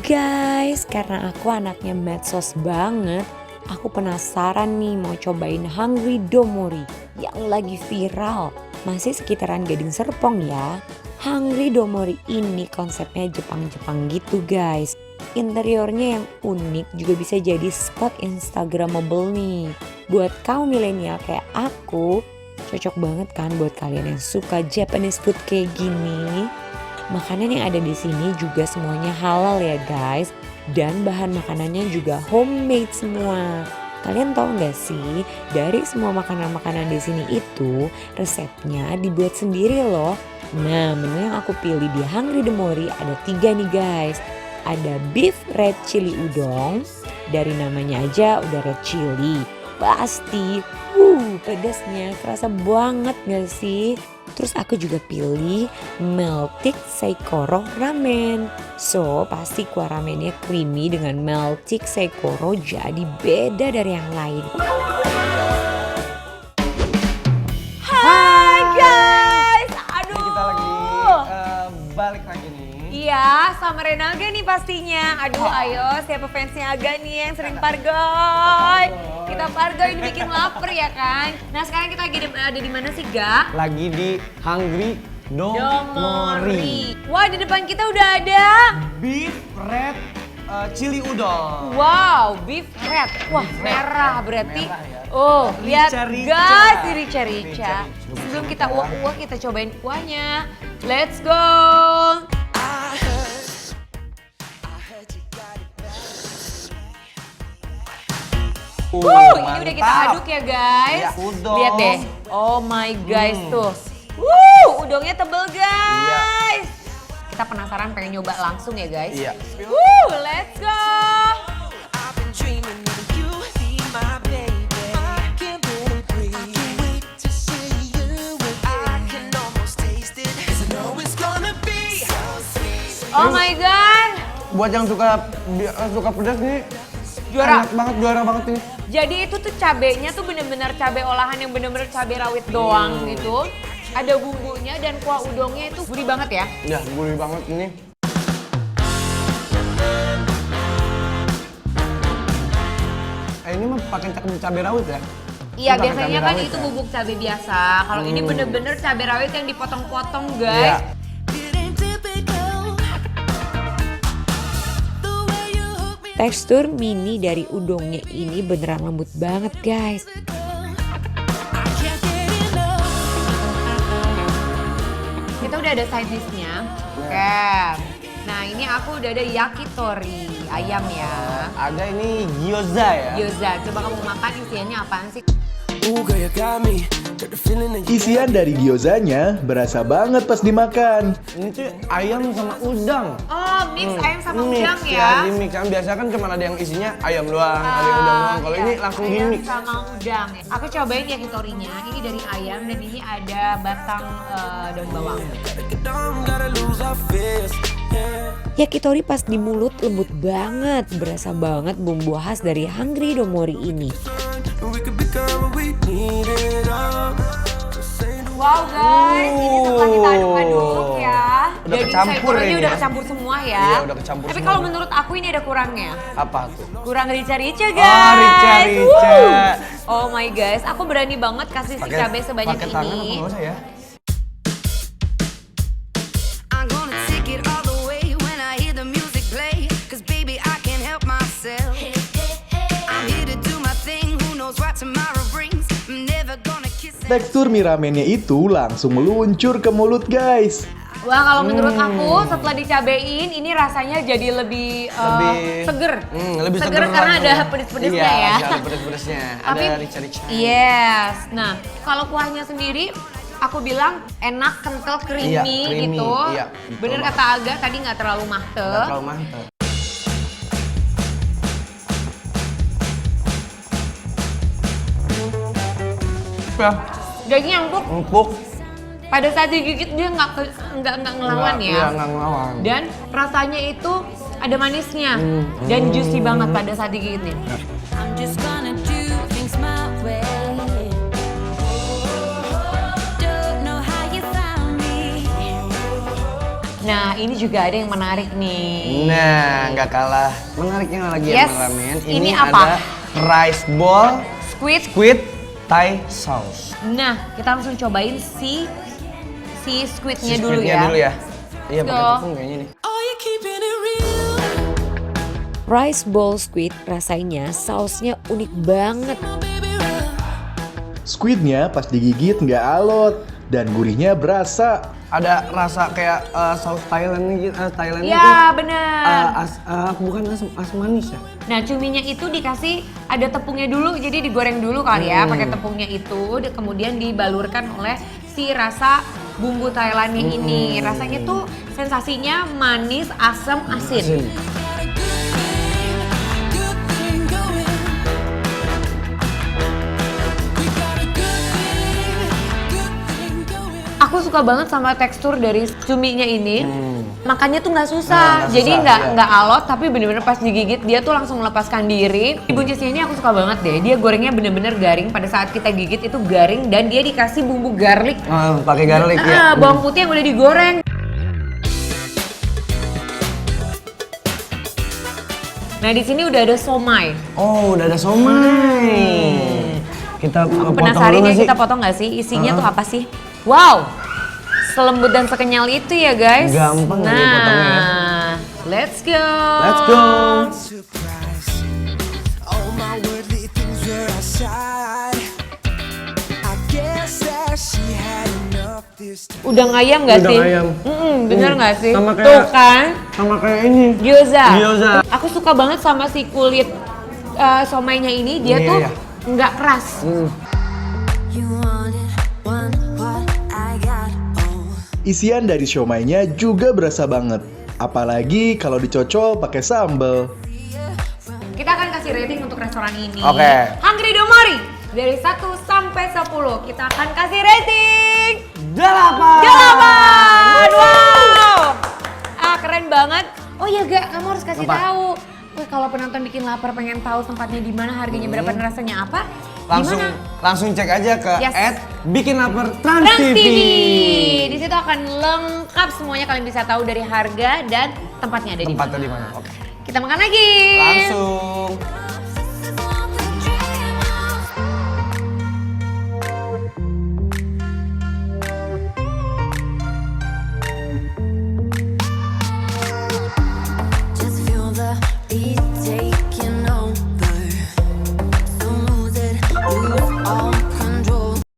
Guys, karena aku anaknya medsos banget, aku penasaran nih mau cobain Hungry Domori yang lagi viral. Masih sekitaran Gading Serpong ya. Hungry Domori ini konsepnya Jepang-Jepang gitu guys. Interiornya yang unik juga bisa jadi spot instagramable nih. Buat kaum milenial kayak aku, cocok banget kan buat kalian yang suka Japanese food kayak gini. Makanan yang ada di sini juga semuanya halal ya guys. Dan bahan makanannya juga homemade semua. Kalian tahu nggak sih, dari semua makanan-makanan di sini itu resepnya dibuat sendiri loh. Nah, menu yang aku pilih di Hungry Domori ada 3 nih guys. Ada beef red chili udon, dari namanya aja udah red chili. Pasti, pedasnya kerasa banget gak sih? Terus aku juga pilih melted Saikoro ramen. So, pasti kuah ramennya creamy dengan melted Saikoro jadi beda dari yang lain. Hai guys, aduh. Ini kita lagi balik lagi nih. Iya, sama Renaga nih pastinya. Aduh, ayo siapa fansnya Aga nih yang sering pargoy. Kita pargoy ini bikin lapar ya kan. Nah sekarang kita lagi ada di mana sih Ga? Lagi di Hungry Domori. Wah di depan kita udah ada Beef red chili udon. wow, beef red. Wah merah berarti. Merah ya. Oh lihat Rica-rica. guys di rica-rica. Rica-rica. Sebelum kita uak-uak kita cobain kuahnya. Let's go. Ini udah kita Mantap. aduk ya guys. Ya, udon. Lihat deh. Oh my guys tuh. Udongnya tebel guys. Kita penasaran pengen nyoba langsung ya guys. Iya. Let's go. I've been dreaming of you, be my baby. I can't wait to see you again. I can almost taste it, 'cause I know it's gonna be so sweet. Oh my god. Buat yang suka pedas nih, Juara. enak banget, juara banget nih. Jadi itu tuh cabenya tuh bener-bener cabe olahan yang bener-bener cabe rawit doang gitu. Ada bumbunya dan kuah udongnya itu gurih banget ya. Ya, gurih banget ini. Ini mah pakai cabai rawit ya? Iya Ini pakai biasanya cabai kan rawit itu ya? bubuk cabe biasa. Kalau ini bener-bener cabe rawit yang dipotong-potong guys. Iya. It ain't typical. The way you hook me, Tekstur mini dari udongnya ini beneran lembut banget guys. I can't get enough. Kita udah ada side dish-nya. Oke. Nah ini aku udah ada yakitori, ayam ya. Ada ini gyoza ya? Gyoza, coba kamu makan isiannya apaan sih? Ooh, girl, you got me. Got the feeling that you Isian dari gyozanya berasa banget pas dimakan. Ini tuh ayam sama udang. Oh mix ayam sama Mix, udang ya. di mix. Kan biasa kan cuma ada yang isinya ayam doang, ada yang udang doang. Kalau iya, ini langsung di ayam mix. sama udang. Aku cobain yakitorinya, ini dari ayam dan ini ada batang daun bawang. gotta get down, gotta lose our fears. Yeah. Yakitori pas di mulut lembut banget, berasa banget bumbu khas dari Hungry Domori ini. And we could become what we need it all. Wow guys, ini setelah kita aduk-aduk ya. Udah Daging kecampur saikoronya ini udah ya. kecampur semua ya. Iya, udah kecampur Tapi semua. kalau menurut aku ini ada kurangnya. Apa tuh? Kurang rica-rica Oh, guys. rica-rica. Oh my guys, aku berani banget kasih si cabai sebanyak pakai tangan apa ini. nggak usah ya? I'm gonna take it all the way when I hear the music play. 'Cause baby, I can't help myself. I'm here to do my thing, who knows what tomorrow brings. I'm never gonna kiss and Tekstur mie ramennya itu langsung meluncur ke mulut guys. Wah kalau menurut aku setelah dicabein ini rasanya jadi lebih, seger. Lebih seger karena lagi. ada pedes-pedesnya Iya, ya. ada pedes-pedesnya. Tapi Ada rica-rica. yes. Nah kalau kuahnya sendiri aku bilang enak, kental, creamy, Iya, creamy, gitu. iya, betul Bener banget. kata Aga tadi nggak terlalu Nggak mantep. terlalu mantap. Ya, Dagingnya empuk. empuk. Pada saat digigit dia nggak ngelawan ya. Iya, nggak ngelawan. Dan rasanya itu ada manisnya dan juicy banget pada saat digigit nih. I'm just gonna do things my way. Don't know how you found me. Nah, ini juga ada yang menarik nih. Nah, nggak kalah menariknya lagi Yes. yang ramen. Ini apa? ada rice ball Squid. squid Thai sauce. Nah, kita langsung cobain si squidnya Si dulu squidnya ya. dulu ya. Iya, pakai Go. tepung kayaknya nih. Oh, you keeping it real. Rice bowl squid rasanya sausnya unik banget. Oh, baby, real. Squidnya pas digigit nggak alot dan gurihnya berasa. Ada rasa kayak saus Thailand gitu, Thailand itu. Ya, benar. Bukan asam manis ya? Nah, cuminya itu dikasih ada tepungnya dulu, jadi digoreng dulu kali ya, pakai tepungnya itu, kemudian dibalurkan oleh si rasa bumbu Thailandnya ini. Rasanya tuh sensasinya manis, asam, asin. Asin. Good thing going. We got a good thing going. Aku suka banget sama tekstur dari cuminya ini. Makannya tuh nggak Nah, susah, nggak jadi susah, nggak iya. alot, tapi bener-bener pas digigit dia tuh langsung melepaskan diri. Di buncisnya ini aku suka banget deh, dia gorengnya bener-bener garing. Pada saat kita gigit itu garing dan dia dikasih bumbu garlic. Pakai garlic ya. Bawang putih yang udah digoreng. Nah, di sini udah ada somai. Oh, udah ada somai. Kita potong Penasaran dulu ya, nggak sih? kita potong nggak sih? Isinya tuh apa sih? Wow, selembut dan sekenyal itu ya guys. Gampang aja Nah, potongnya ya. let's go. Let's go. Surprise. All my worldly things were outside. I guess that she had enough this time. Udang ayam nggak Udang sih? ayam. Bener nggak sih? Sama kayak- Tuh kan, Sama kayak ini. gyoza. Gyoza. Aku suka banget sama si kulit somainya ini. Dia Iya, tuh iya. nggak keras. You wanted one what I got. Oh. Isian dari siomainya juga berasa banget. Apalagi kalau dicocol pakai sambal. Kita akan kasih rating untuk restoran ini. Oke. Hungry Domori dari 1 sampai 10 kita akan kasih rating 8. Wow. Keren banget. Oh iya Gak, kamu harus kasih Apa? tahu. Wih, kalau penonton bikin lapar pengen tahu tempatnya di mana, harganya berapa dan rasanya apa? Gimana? Langsung cek aja ke Yes. @bikinlaper_trans Trans TV. TV. Di situ akan lengkap semuanya, kalian bisa tahu dari harga dan tempatnya ada di mana. Tempatnya di mana? Oke. Kita makan lagi. Langsung.